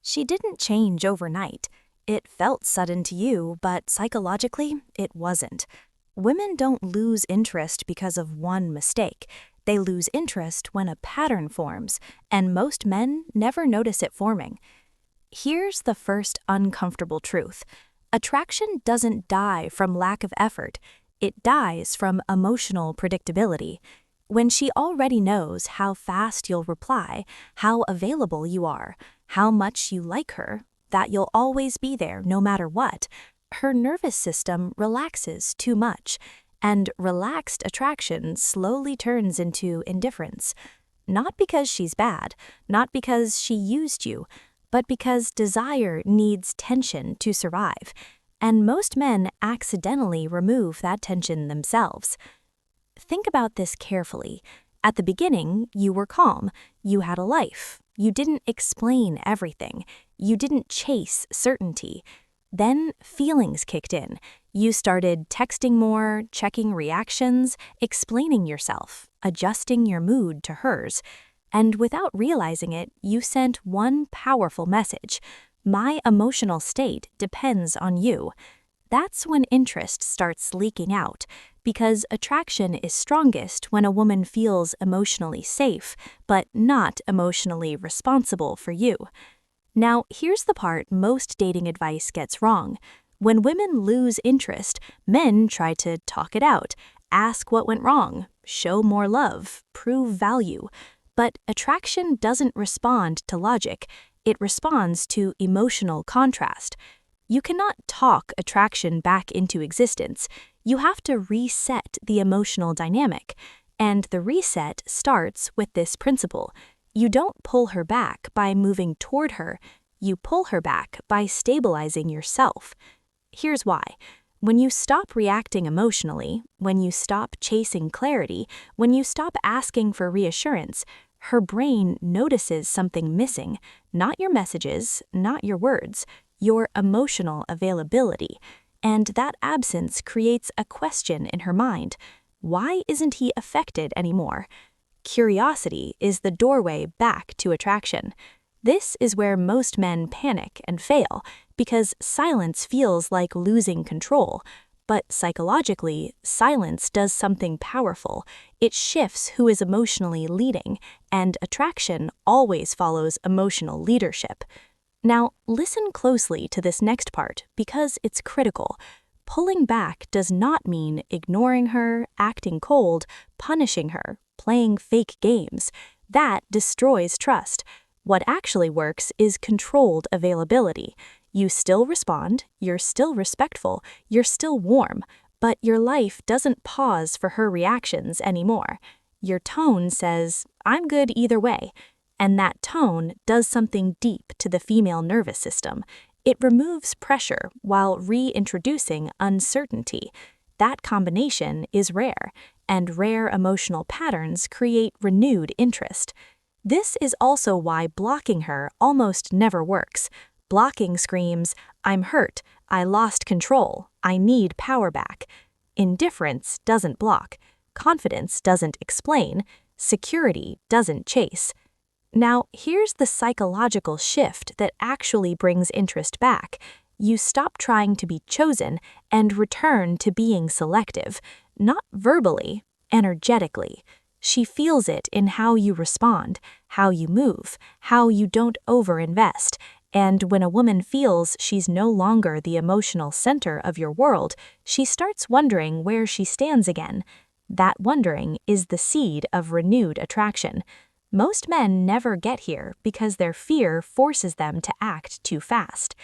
She didn't change overnight. It felt sudden to you, but psychologically, it wasn't. Women don't lose interest because of one mistake. They lose interest when a pattern forms, and most men never notice it forming. Here's the first uncomfortable truth. Attraction doesn't die from lack of effort. It dies from emotional predictability. When she already knows how fast you'll reply, how available you are, how much you like her, that you'll always be there no matter what, her nervous system relaxes too much, and relaxed attraction slowly turns into indifference. Not because she's bad, not because she used you, but because desire needs tension to survive, and most men accidentally remove that tension themselves. Think about this carefully. At the beginning, you were calm, you had a life, you didn't explain everything, you didn't chase certainty. Then feelings kicked in. You started texting more, checking reactions, explaining yourself, adjusting your mood to hers. And without realizing it, you sent one powerful message. My emotional state depends on you. That's when interest starts leaking out, because attraction is strongest when a woman feels emotionally safe, but not emotionally responsible for you. Now, here's the part most dating advice gets wrong. When women lose interest, men try to talk it out, ask what went wrong, show more love, prove value. But attraction doesn't respond to logic, it responds to emotional contrast. You cannot talk attraction back into existence. You have to reset the emotional dynamic. And the reset starts with this principle. You don't pull her back by moving toward her. You pull her back by stabilizing yourself. Here's why. When you stop reacting emotionally, when you stop chasing clarity, when you stop asking for reassurance, her brain notices something missing, not your messages, not your words, your emotional availability. And that absence creates a question in her mind. Why isn't he affected anymore? Curiosity is the doorway back to attraction. This is where most men panic and fail, because silence feels like losing control. But psychologically, silence does something powerful. It shifts who is emotionally leading, and attraction always follows emotional leadership. Now, listen closely to this next part because it's critical. Pulling back does not mean ignoring her, acting cold, punishing her, playing fake games. That destroys trust. What actually works is controlled availability. You still respond, you're still respectful, you're still warm, but your life doesn't pause for her reactions anymore. Your tone says, I'm good either way. And that tone does something deep to the female nervous system. It removes pressure while reintroducing uncertainty. That combination is rare, and rare emotional patterns create renewed interest. This is also why blocking her almost never works. Blocking screams, I'm hurt, I lost control, I need power back. Indifference doesn't block. Confidence doesn't explain. Security doesn't chase. Now, here's the psychological shift that actually brings interest back. You stop trying to be chosen and return to being selective, not verbally, energetically. She feels it in how you respond, how you move, how you don't overinvest. And when a woman feels she's no longer the emotional center of your world, she starts wondering where she stands again. That wondering is the seed of renewed attraction. Most men never get here because their fear forces them to act too fast.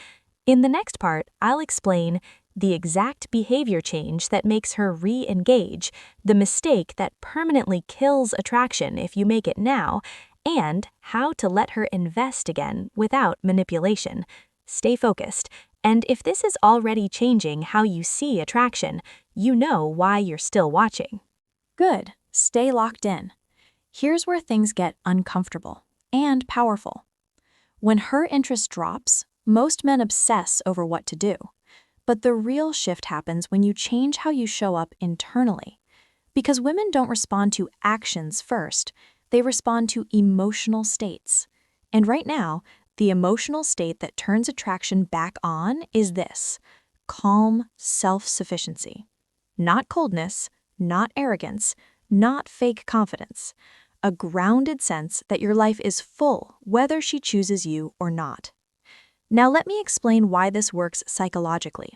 In the next part, I'll explain the exact behavior change that makes her re-engage, the mistake that permanently kills attraction if you make it now, and how to let her invest again without manipulation. Stay focused, and if this is already changing how you see attraction, you know why you're still watching. Good. Stay locked in. Here's where things get uncomfortable and powerful. When her interest drops, most men obsess over what to do. But the real shift happens when you change how you show up internally. Because women don't respond to actions first, they respond to emotional states. And right now, The emotional state that turns attraction back on is this: calm self-sufficiency. Not coldness, not arrogance, not fake confidence. A grounded sense that your life is full, whether she chooses you or not. Now let me explain why this works psychologically.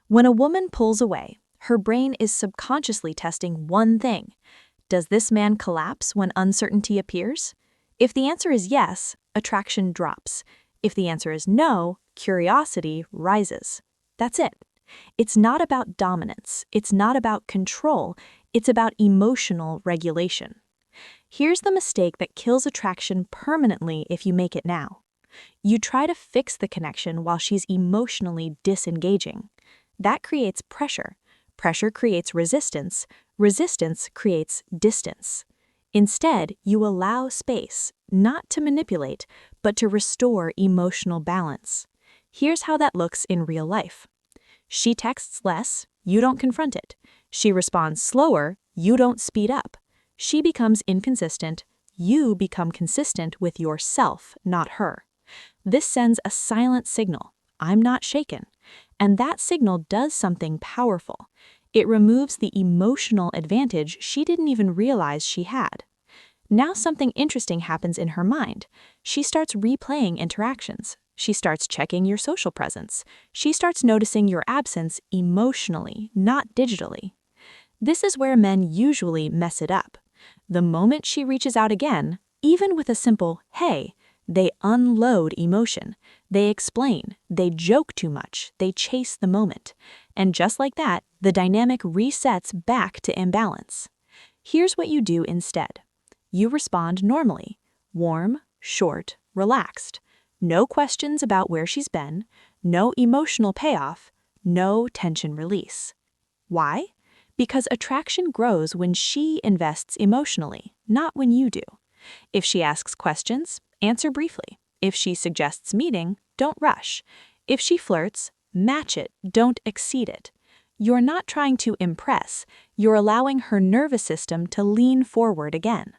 When a woman pulls away, her brain is subconsciously testing one thing. Does this man collapse when uncertainty appears? If the answer is yes, attraction drops. If the answer is no, curiosity rises. That's it. It's not about dominance. It's not about control. It's about emotional regulation. Here's the mistake that kills attraction permanently if you make it now. You try to fix the connection while she's emotionally disengaging. That creates pressure. Pressure creates resistance. Resistance creates distance. Instead, you allow space, not to manipulate, but to restore emotional balance. Here's how that looks in real life. She texts less, you don't confront it. She responds slower, you don't speed up. She becomes inconsistent, you become consistent with yourself, not her. This sends a silent signal: I'm not shaken. And that signal does something powerful. It removes the emotional advantage she didn't even realize she had. Now something interesting happens in her mind. She starts replaying interactions. She starts checking your social presence. She starts noticing your absence emotionally, not digitally. This is where men usually mess it up. The moment she reaches out again, even with a simple "hey," they unload emotion. They explain, they joke too much, they chase the moment. And just like that, the dynamic resets back to imbalance. Here's what you do instead. You respond normally: warm, short, relaxed. No questions about where she's been, no emotional payoff, no tension release. Why? Because attraction grows when she invests emotionally, not when you do. If she asks questions, answer briefly. If she suggests meeting, don't rush. If she flirts, match it, don't exceed it. You're not trying to impress, you're allowing her nervous system to lean forward again.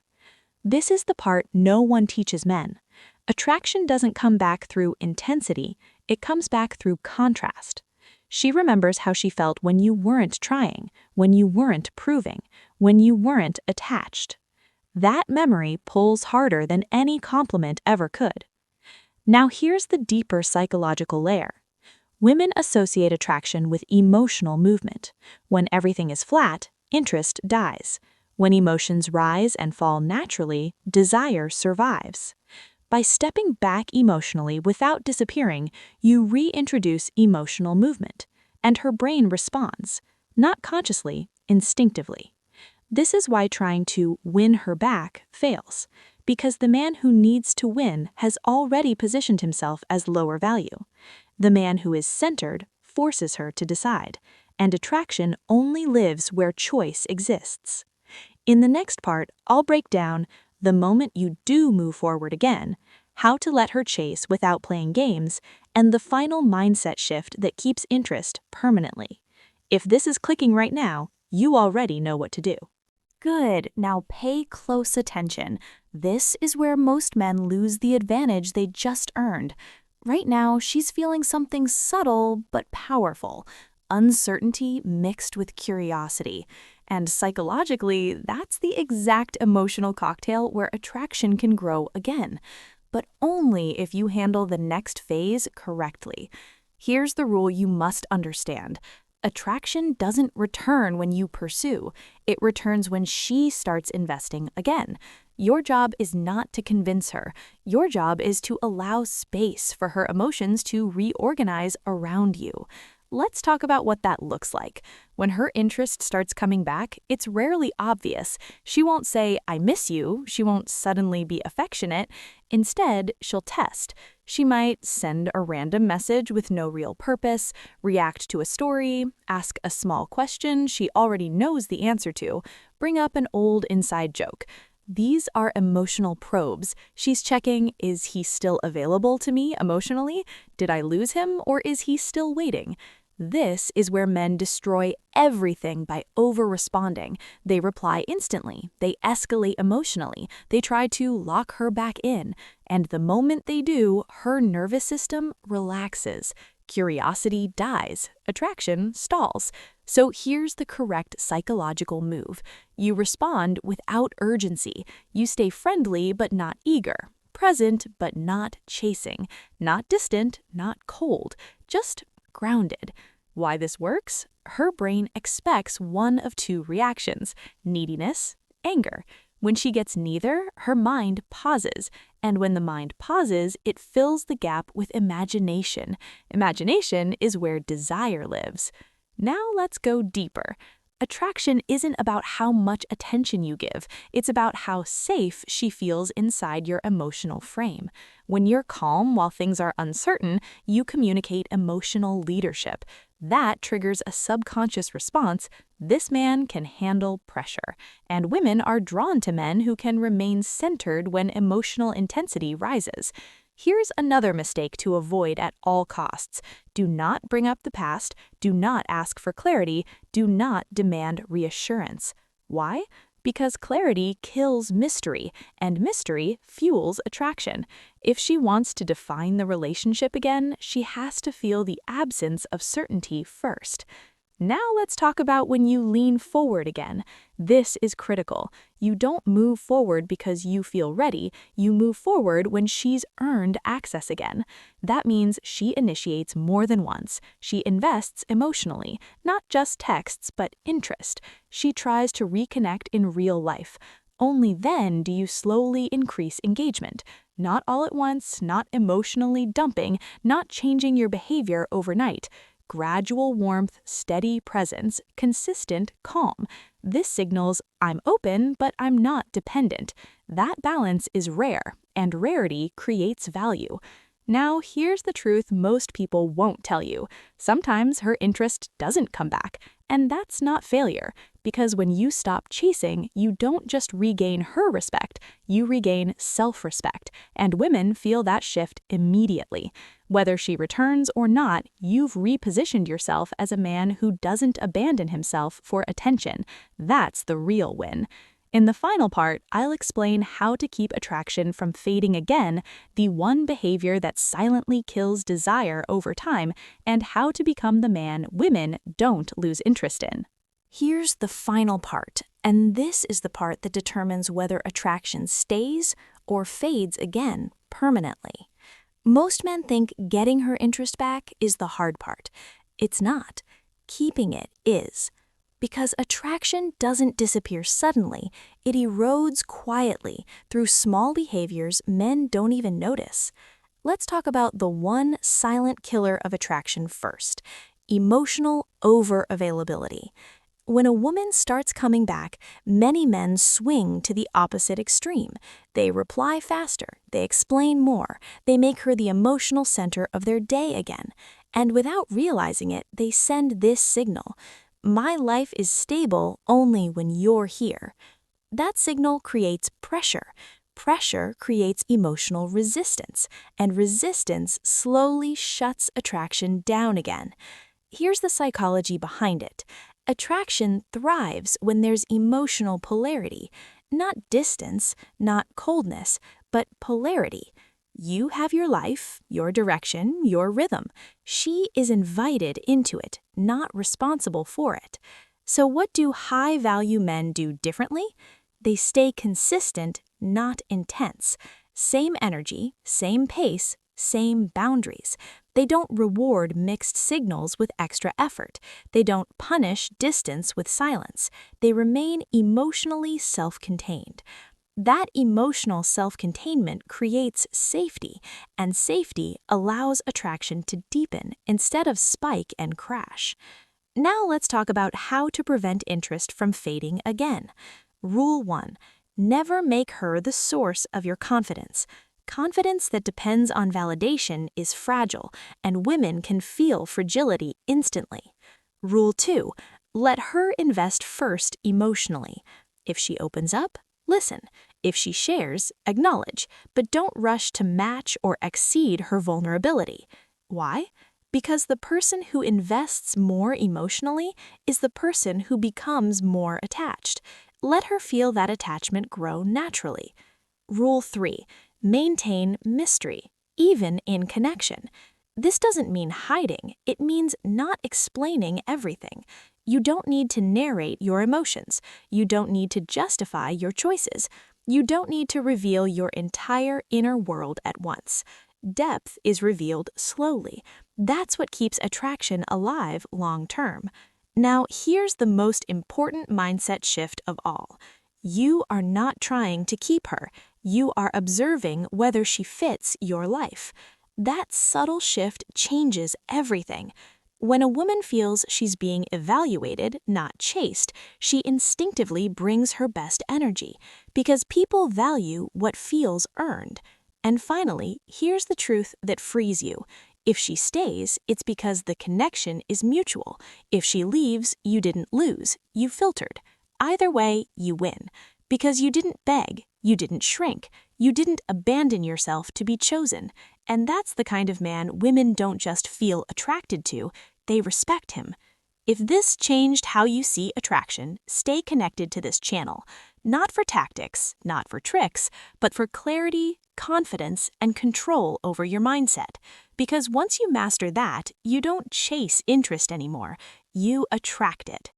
This is the part no one teaches men. Attraction doesn't come back through intensity, it comes back through contrast. She remembers how she felt when you weren't trying, when you weren't proving, when you weren't attached. That memory pulls harder than any compliment ever could. Now here's the deeper psychological layer. Women associate attraction with emotional movement. When everything is flat, interest dies. When emotions rise and fall naturally, desire survives. By stepping back emotionally without disappearing, you reintroduce emotional movement, and her brain responds, not consciously, instinctively. This is why trying to win her back fails, because the man who needs to win has already positioned himself as lower value. The man who is centered forces her to decide, and attraction only lives where choice exists. In the next part, I'll break down the moment you do move forward again, how to let her chase without playing games, and the final mindset shift that keeps interest permanently. If this is clicking right now, you already know what to do. Good. Now pay close attention. This is where most men lose the advantage they just earned. Right now, she's feeling something subtle but powerful: uncertainty mixed with curiosity. And psychologically, that's the exact emotional cocktail where attraction can grow again. But only if you handle the next phase correctly. Here's the rule you must understand. Attraction doesn't return when you pursue. It returns when she starts investing again. Your job is not to convince her. Your job is to allow space for her emotions to reorganize around you. Let's talk about what that looks like. When her interest starts coming back, it's rarely obvious. She won't say, "I miss you." She won't suddenly be affectionate. Instead, she'll test. She might send a random message with no real purpose, react to a story, ask a small question she already knows the answer to, bring up an old inside joke. These are emotional probes. She's checking, is he still available to me emotionally? Did I lose him, or is he still waiting? This is where men destroy everything by over-responding. They reply instantly, they escalate emotionally, they try to lock her back in, and the moment they do, her nervous system relaxes. Curiosity dies, attraction stalls. So here's the correct psychological move. You respond without urgency. You stay friendly but not eager, present but not chasing, not distant, not cold, just grounded. Why this works? Her brain expects one of two reactions: neediness, anger. When she gets neither, her mind pauses. And when the mind pauses, it fills the gap with imagination. Imagination is where desire lives. Now let's go deeper. Attraction isn't about how much attention you give. It's about how safe she feels inside your emotional frame. When you're calm while things are uncertain, you communicate emotional leadership. That triggers a subconscious response: this man can handle pressure. And women are drawn to men who can remain centered when emotional intensity rises. Here's another mistake to avoid at all costs. Do not bring up the past, do not ask for clarity, do not demand reassurance. Why? Because clarity kills mystery, and mystery fuels attraction. If she wants to define the relationship again, she has to feel the absence of certainty first. Now let's talk about when you lean forward again. This is critical. You don't move forward because you feel ready. You move forward when she's earned access again. That means she initiates more than once. She invests emotionally, not just texts, but interest. She tries to reconnect in real life. Only then do you slowly increase engagement. Not all at once, not emotionally dumping, not changing your behavior overnight. Gradual warmth, steady presence, consistent calm. This signals I'm open, but I'm not dependent. That balance is rare, and rarity creates value. Now, here's the truth most people won't tell you. Sometimes her interest doesn't come back, and that's not failure, because when you stop chasing, you don't just regain her respect, you regain self-respect, and women feel that shift immediately. Whether she returns or not, you've repositioned yourself as a man who doesn't abandon himself for attention. That's the real win. In the final part, I'll explain how to keep attraction from fading again, the one behavior that silently kills desire over time, and how to become the man women don't lose interest in. Here's the final part, and this is the part that determines whether attraction stays or fades again permanently. Most men think getting her interest back is the hard part. It's not. Keeping it is. Because attraction doesn't disappear suddenly, it erodes quietly through small behaviors men don't even notice. Let's talk about the one silent killer of attraction first: emotional over-availability. When a woman starts coming back, many men swing to the opposite extreme. They reply faster, they explain more, they make her the emotional center of their day again. And without realizing it, they send this signal: my life is stable only when you're here. That signal creates pressure. Pressure creates emotional resistance, and resistance slowly shuts attraction down again. Here's the psychology behind it. Attraction thrives when there's emotional polarity, not distance, not coldness, but polarity. You have your life, your direction, your rhythm. She is invited into it, not responsible for it. So what do high-value men do differently? They stay consistent, not intense. Same energy, same pace, same boundaries. They don't reward mixed signals with extra effort. They don't punish distance with silence. They remain emotionally self-contained. That emotional self-containment creates safety, and safety allows attraction to deepen instead of spike and crash. Now let's talk about how to prevent interest from fading again. Rule 1. Never make her the source of your confidence. Confidence that depends on validation is fragile, and women can feel fragility instantly. Rule 2. Let her invest first emotionally. If she opens up, listen. If she shares, acknowledge, but don't rush to match or exceed her vulnerability. Why? Because the person who invests more emotionally is the person who becomes more attached. Let her feel that attachment grow naturally. Rule 3. Maintain mystery, even in connection. This doesn't mean hiding, it means not explaining everything. You don't need to narrate your emotions. You don't need to justify your choices. You don't need to reveal your entire inner world at once. Depth is revealed slowly. That's what keeps attraction alive long term. Now, here's the most important mindset shift of all. You are not trying to keep her. You are observing whether she fits your life. That subtle shift changes everything. When a woman feels she's being evaluated, not chased, she instinctively brings her best energy, because people value what feels earned. And finally, here's the truth that frees you. If she stays, it's because the connection is mutual. If she leaves, you didn't lose, you filtered. Either way, you win. Because you didn't beg, you didn't shrink, you didn't abandon yourself to be chosen. And that's the kind of man women don't just feel attracted to, they respect him. If this changed how you see attraction, stay connected to this channel. Not for tactics, not for tricks, but for clarity, confidence, and control over your mindset. Because once you master that, you don't chase interest anymore, you attract it.